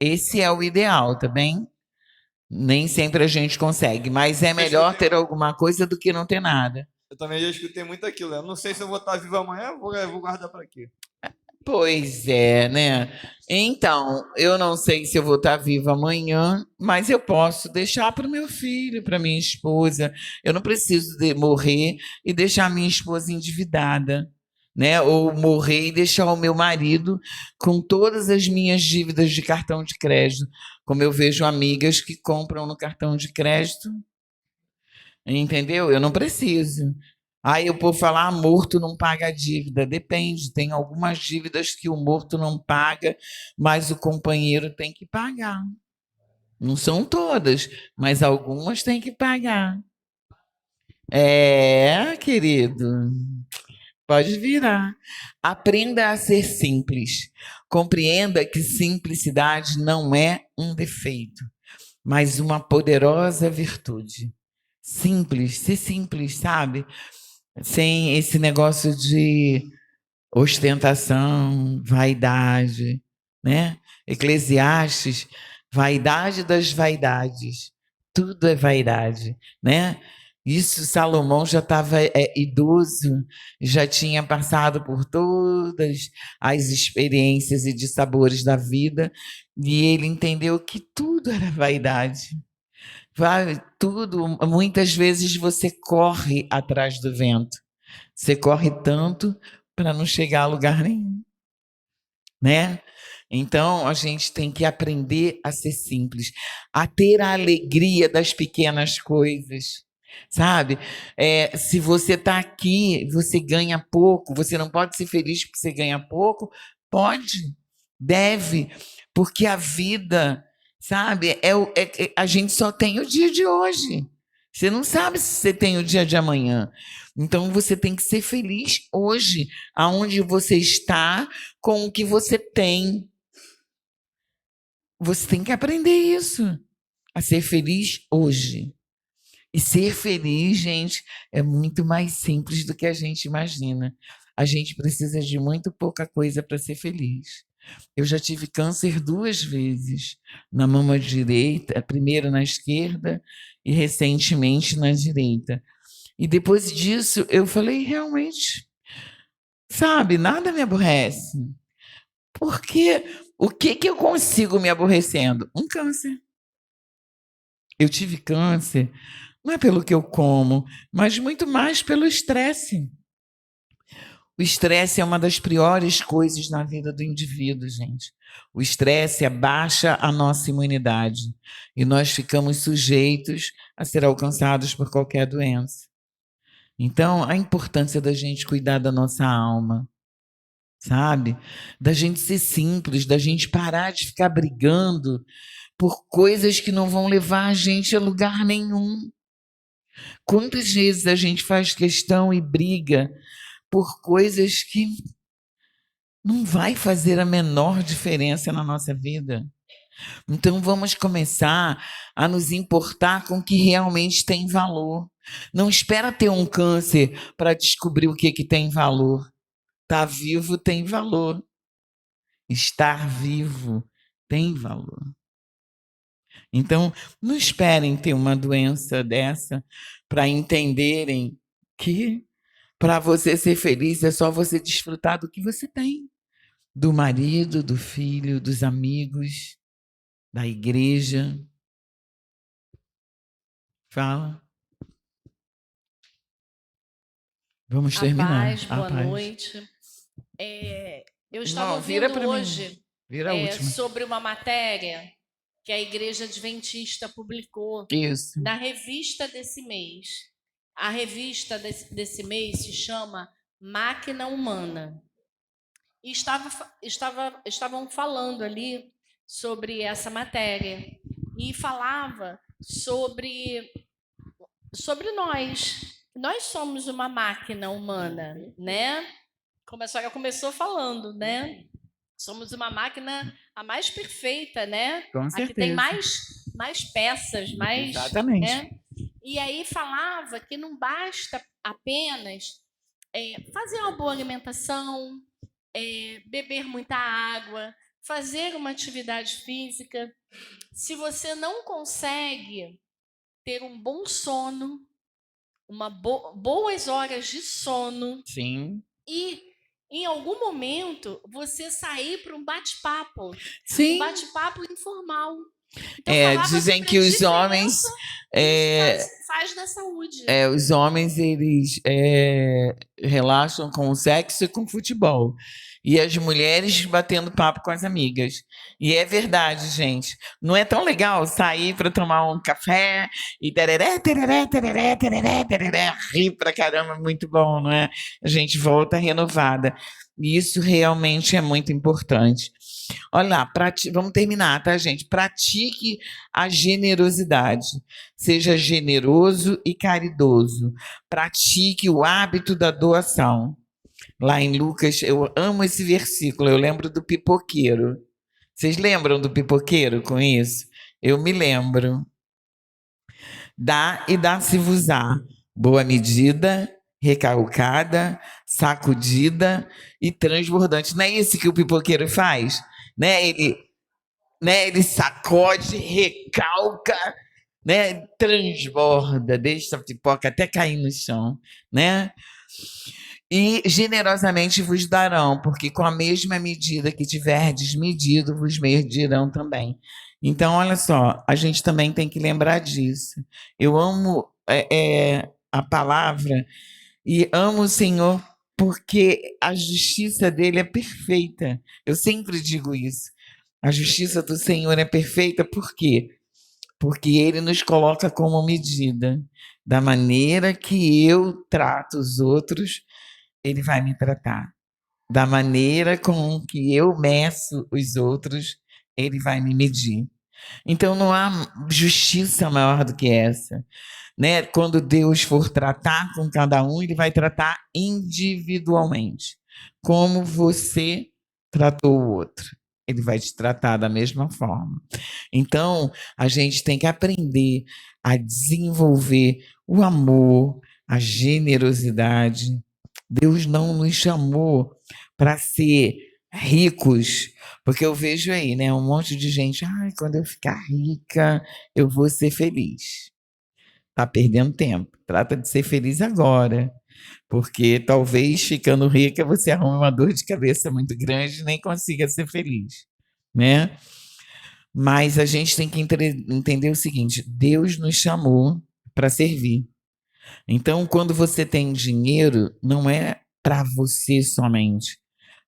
Esse é o ideal, tá bem? Nem sempre a gente consegue, mas é melhor ter alguma coisa do que não ter nada. Eu também já escutei muito aquilo, né? Eu não sei se eu vou estar vivo amanhã, eu vou guardar para quê? Pois é, né? Então, eu não sei se eu vou estar viva amanhã, mas eu posso deixar para o meu filho, para minha esposa. Eu não preciso de morrer e deixar minha esposa endividada, né? Ou morrer e deixar o meu marido com todas as minhas dívidas de cartão de crédito. Como eu vejo amigas que compram no cartão de crédito, entendeu? Eu não preciso. Aí o povo fala, morto não paga a dívida. Depende, tem algumas dívidas que o morto não paga, mas o companheiro tem que pagar. Não são todas, mas algumas tem que pagar. É, querido, pode virar. Aprenda a ser simples. Compreenda que simplicidade não é um defeito, mas uma poderosa virtude. Simples, ser simples, sabe? Sem esse negócio de ostentação, vaidade, né? Eclesiastes, vaidade das vaidades, tudo é vaidade, né? Isso Salomão já estava idoso, já tinha passado por todas as experiências e dissabores da vida, e ele entendeu que tudo era vaidade. Vai, tudo, muitas vezes você corre atrás do vento. Você corre tanto para não chegar a lugar nenhum, né? Então a gente tem que aprender a ser simples, a ter a alegria das pequenas coisas, sabe? Se você está aqui, você ganha pouco, você não pode ser feliz porque você ganha pouco? Pode, deve, porque a vida, sabe? A gente só tem o dia de hoje. Você não sabe se você tem o dia de amanhã. Então você tem que ser feliz hoje, aonde você está, com o que você tem. Você tem que aprender isso, a ser feliz hoje. E ser feliz, gente, é muito mais simples do que a gente imagina. A gente precisa de muito pouca coisa para ser feliz. Eu já tive câncer 2 vezes, na mama direita, primeiro na esquerda e recentemente na direita. E depois disso, eu falei, realmente, sabe, nada me aborrece. Porque o que eu consigo me aborrecendo? Um câncer. Eu tive câncer, não é pelo que eu como, mas muito mais pelo estresse. O estresse é uma das piores coisas na vida do indivíduo, gente. O estresse abaixa a nossa imunidade e nós ficamos sujeitos a ser alcançados por qualquer doença. Então, a importância da gente cuidar da nossa alma, sabe? Da gente ser simples, da gente parar de ficar brigando por coisas que não vão levar a gente a lugar nenhum. Quantas vezes a gente faz questão e briga por coisas que não vai fazer a menor diferença na nossa vida? Então vamos começar a nos importar com o que realmente tem valor. Não espera ter um câncer para descobrir o que tem valor. Estar vivo tem valor. Estar vivo tem valor. Então, não esperem ter uma doença dessa para entenderem que para você ser feliz é só você desfrutar do que você tem. Do marido, do filho, dos amigos, da igreja. Fala. Vamos terminar. Paz, boa noite. Eu estava Irmão, vira ouvindo para mim. hoje Vira a última. sobre uma matéria que a Igreja Adventista publicou Isso. na revista desse mês. A revista desse mês se chama Máquina Humana. E estavam falando ali sobre essa matéria e falava sobre nós. Nós somos uma máquina humana, né? Como a senhora começou falando, né? Somos uma máquina a mais perfeita, né? Com A que certeza. tem mais peças, mais, Exatamente. né? E aí falava que não basta apenas fazer uma boa alimentação, beber muita água, fazer uma atividade física. Se você não consegue ter um bom sono, boas horas de sono Sim. e em algum momento você sair para um bate-papo, Sim. bate-papo informal. Então, falava Dizem sobre que a os homens... diferença que isso faz na saúde. Os homens, eles relaxam com o sexo e com o futebol. E as mulheres batendo papo com as amigas. E é verdade, gente. Não é tão legal sair para tomar um café e tereré, tereré, tereré, tereré, tereré, rir pra caramba, muito bom, não é? A gente volta renovada. E isso realmente é muito importante. Olha lá, vamos terminar, tá, gente? Pratique a generosidade. Seja generoso e caridoso. Pratique o hábito da doação. Lá em Lucas, eu amo esse versículo, eu lembro do pipoqueiro. Vocês lembram do pipoqueiro com isso? Eu me lembro. Dá e dá-se-vos-á. Boa medida, recalcada, sacudida e transbordante. Não é isso que o pipoqueiro faz? Né? Ele sacode, recalca, né? Transborda, deixa a pipoca até cair no chão, né? E generosamente vos darão, porque com a mesma medida que tiverdes medido, vos medirão também. Então, olha só, a gente também tem que lembrar disso. Eu amo a palavra e amo o Senhor porque a justiça dele é perfeita. Eu sempre digo isso. A justiça do Senhor é perfeita, por quê? Porque ele nos coloca como medida. Da maneira que eu trato os outros, ele vai me tratar. Da maneira com que eu meço os outros, ele vai me medir. Então não há justiça maior do que essa, né? Quando Deus for tratar com cada um, ele vai tratar individualmente, como você tratou o outro. Ele vai te tratar da mesma forma. Então, a gente tem que aprender a desenvolver o amor, a generosidade. Deus não nos chamou para ser ricos, porque eu vejo aí, né, um monte de gente, quando eu ficar rica, eu vou ser feliz. Tá perdendo tempo. Trata de ser feliz agora, porque talvez ficando rica você arrume uma dor de cabeça muito grande e nem consiga ser feliz, né? Mas a gente tem que entender o seguinte: Deus nos chamou para servir. Então, quando você tem dinheiro, não é para você somente,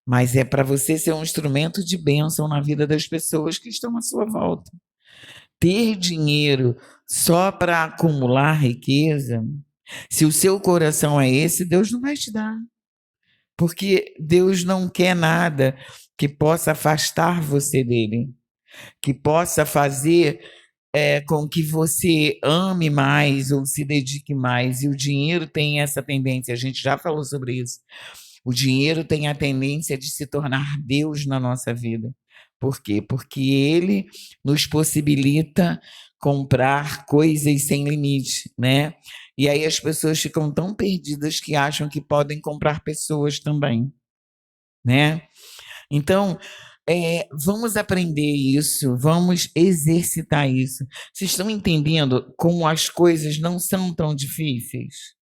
mas é para você ser um instrumento de bênção na vida das pessoas que estão à sua volta. Ter dinheiro só para acumular riqueza, se o seu coração é esse, Deus não vai te dar. Porque Deus não quer nada que possa afastar você dele, que possa fazer com que você ame mais ou se dedique mais. E o dinheiro tem essa tendência, a gente já falou sobre isso. O dinheiro tem a tendência de se tornar Deus na nossa vida. Por quê? Porque ele nos possibilita comprar coisas sem limite, né? E aí as pessoas ficam tão perdidas que acham que podem comprar pessoas também, né? Então, vamos aprender isso, vamos exercitar isso. Vocês estão entendendo como as coisas não são tão difíceis?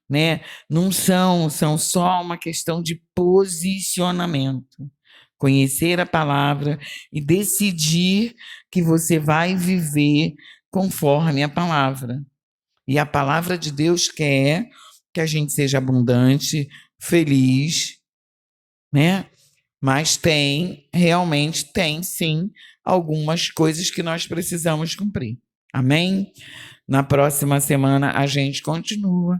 Né? Não são só uma questão de posicionamento. Conhecer a palavra e decidir que você vai viver conforme a palavra. E a palavra de Deus quer que a gente seja abundante, feliz, né? Mas realmente tem sim, algumas coisas que nós precisamos cumprir. Amém? Na próxima semana a gente continua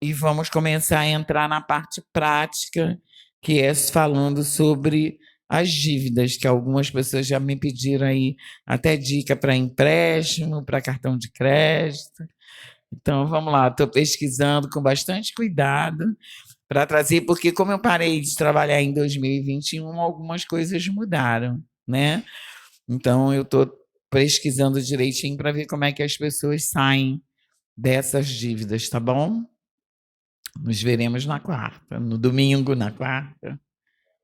e vamos começar a entrar na parte prática, que é falando sobre as dívidas, que algumas pessoas já me pediram aí até dica para empréstimo, para cartão de crédito. Então, vamos lá, estou pesquisando com bastante cuidado para trazer, porque como eu parei de trabalhar em 2021, algumas coisas mudaram, né? Então eu estou pesquisando direitinho para ver como é que as pessoas saem dessas dívidas, tá bom? Nos veremos na quarta, no domingo, na quarta.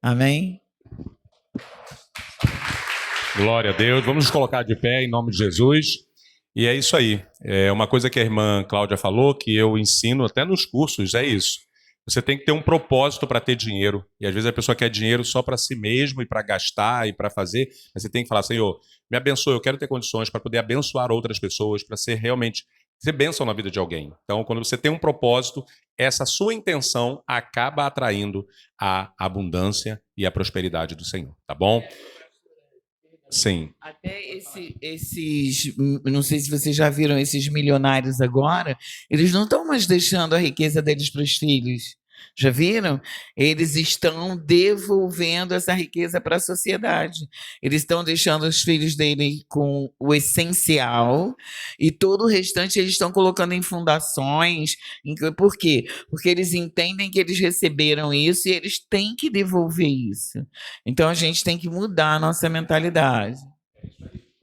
Amém? Glória a Deus. Vamos nos colocar de pé em nome de Jesus. E é isso aí. É uma coisa que a irmã Cláudia falou, que eu ensino até nos cursos, é isso. Você tem que ter um propósito para ter dinheiro. E às vezes a pessoa quer dinheiro só para si mesmo e para gastar e para fazer. Mas você tem que falar, Senhor, me abençoe, eu quero ter condições para poder abençoar outras pessoas, para ser realmente ser bênção na vida de alguém. Então, quando você tem um propósito, essa sua intenção acaba atraindo a abundância e a prosperidade do Senhor, tá bom? Sim. Até não sei se vocês já viram esses milionários agora, eles não estão mais deixando a riqueza deles para os filhos. Já viram? Eles estão devolvendo essa riqueza para a sociedade. Eles estão deixando os filhos dele com o essencial e todo o restante eles estão colocando em fundações. Por quê? Porque eles entendem que eles receberam isso e eles têm que devolver isso. Então a gente tem que mudar a nossa mentalidade.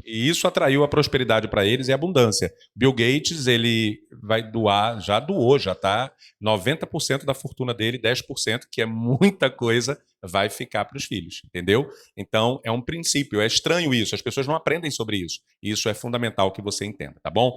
E isso atraiu a prosperidade para eles e a abundância. Bill Gates, ele vai doar, já doou, já está 90% da fortuna dele, 10%, que é muita coisa, vai ficar para os filhos, entendeu? Então, é um princípio, é estranho isso, as pessoas não aprendem sobre isso. E isso é fundamental que você entenda, tá bom?